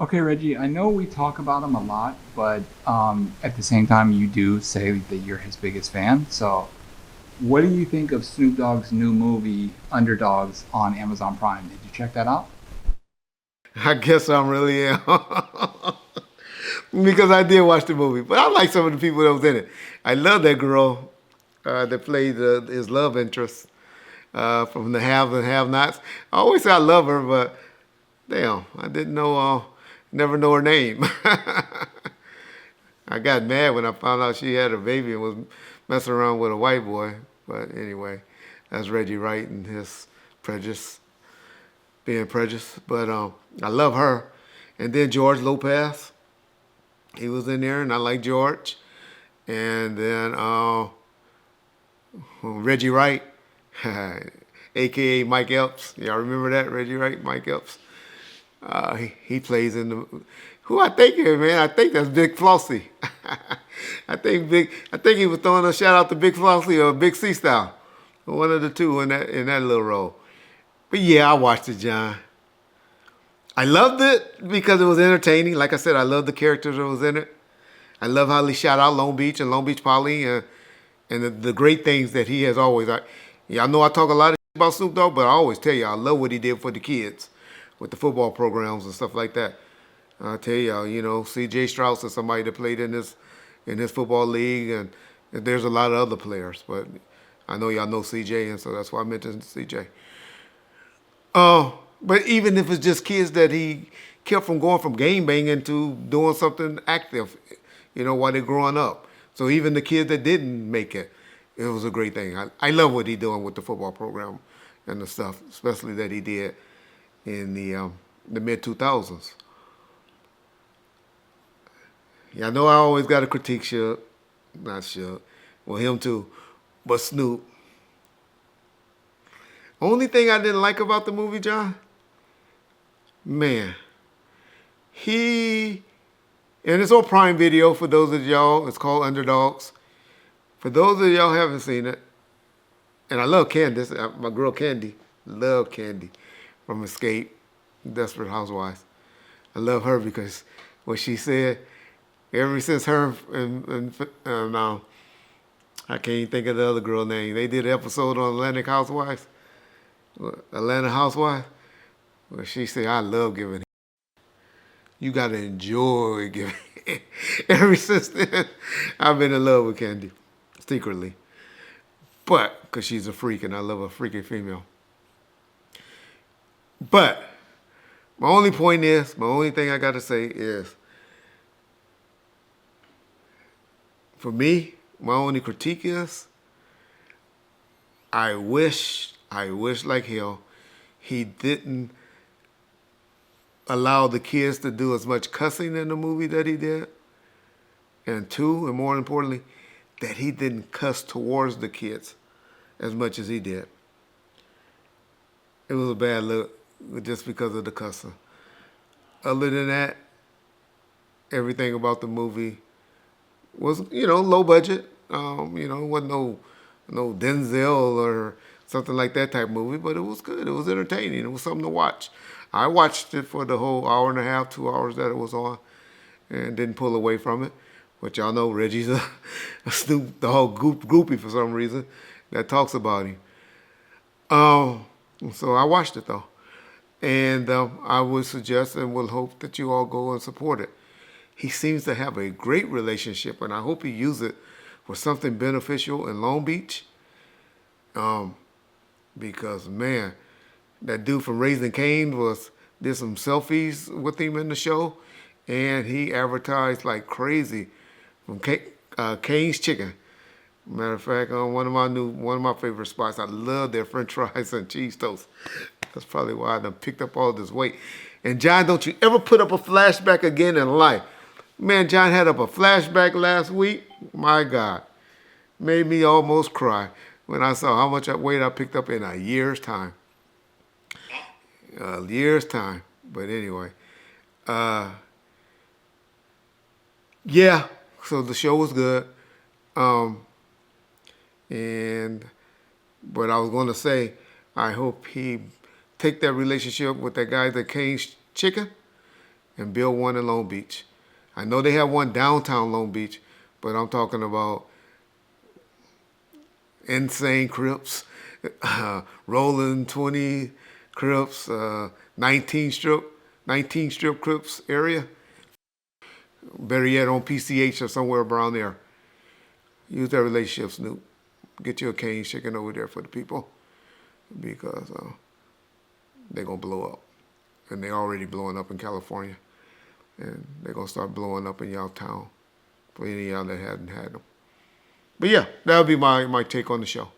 Okay, Reggie, I know we talk about him a lot, but at the same time, you do say that you're his biggest fan. So, what do you think of Snoop Dogg's new movie, Underdogs, on Amazon Prime? Did you check that out? I guess I'm really am. Because I did watch the movie, but I like some of the people that was in it. I love that girl that played his love interest from the Haves and Have-Nots. I always say I love her, but damn, I didn't know, never know her name. I got mad when I found out she had a baby and was messing around with a white boy. But anyway, that's Reggie Wright and his prejudice, being prejudiced. But I love her. And then George Lopez, he was in there, and I like George. And then Reggie Wright, aka Mike Epps. Y'all remember that Reggie Wright, Mike Epps? He plays in the. Who I think here, man? I think that's Big Flossie. I think he was throwing a shout out to Big Flossie or Big C Style, one of the two in that little role. But yeah, I watched it, John. I loved it because it was entertaining. Like I said, I love the characters that was in it. I love how he shout out Long Beach and Long Beach Poly and the great things that he has always. Yeah, I know I talk a lot of about Snoop Dogg, but I always tell you I love what he did for the kids with the football programs and stuff like that. I tell y'all, C.J. Strauss is somebody that played in his football league, and there's a lot of other players, but I know y'all know C.J. and so that's why I mentioned C.J. But even if it's just kids that he kept from going from game banging to doing something active, while they're growing up. So even the kids that didn't make it, it was a great thing. I love what he's doing with the football program and the stuff, especially that he did in the mid 2000s. Yeah, I know I always got to critique Suge, not Suge, well him too, but Snoop. Only thing I didn't like about the movie, John, man, he and it's on Prime Video for those of y'all. It's called Underdogs. For those of y'all who haven't seen it, and I love Candace, my girl Candy, love Candy from Escape, Desperate Housewives. I love her because what she said, ever since her and I can't even think of the other girl name. They did an episode on Atlantic Housewives, Atlanta Housewives, where she said, "I love giving. You gotta enjoy giving." Ever since then, I've been in love with Candy, secretly. But, because she's a freak and I love a freaky female. But, my only thing I got to say is, for me, my only critique is, I wish like hell, he didn't allow the kids to do as much cussing in the movie that he did. And two, and more importantly, that he didn't cuss towards the kids as much as he did. It was a bad look just because of the cussing. Other than that, everything about the movie was, low budget. It wasn't no Denzel or something like that type movie, but it was good. It was entertaining. It was something to watch. I watched it for the whole hour and a half, 2 hours that it was on, and didn't pull away from it. But y'all know Reggie's a Snoop Dogg groupie for some reason that talks about him. Um, so I watched it though. And I would suggest and will hope that you all go and support it. He seems to have a great relationship, and I hope he uses it for something beneficial in Long Beach. Um, because man, that dude from Raising Cane did some selfies with him in the show, and he advertised like crazy from Cane's Chicken. Matter of fact, one of my favorite spots. I love their French fries and cheese toast. That's probably why I done picked up all this weight. And John, don't you ever put up a flashback again in life. Man, John had up a flashback last week. My God, made me almost cry when I saw how much weight I picked up in a year's time. A year's time. But anyway, uh, yeah. So the show was good. Um, and but I was going to say, I hope he take that relationship with that guy that Cane's Chicken and build one in Long Beach. I know they have one downtown Long Beach, but I'm talking about insane Crips, rolling 20 Crips, 19 strip Crips area. Better yet, on PCH or somewhere around there. Use that relationship, Snoop. Get you a cane chicken over there for the people because they're going to blow up. And they're already blowing up in California. And they're going to start blowing up in y'all town for any of y'all that hadn't had them. But yeah, that would be my take on the show.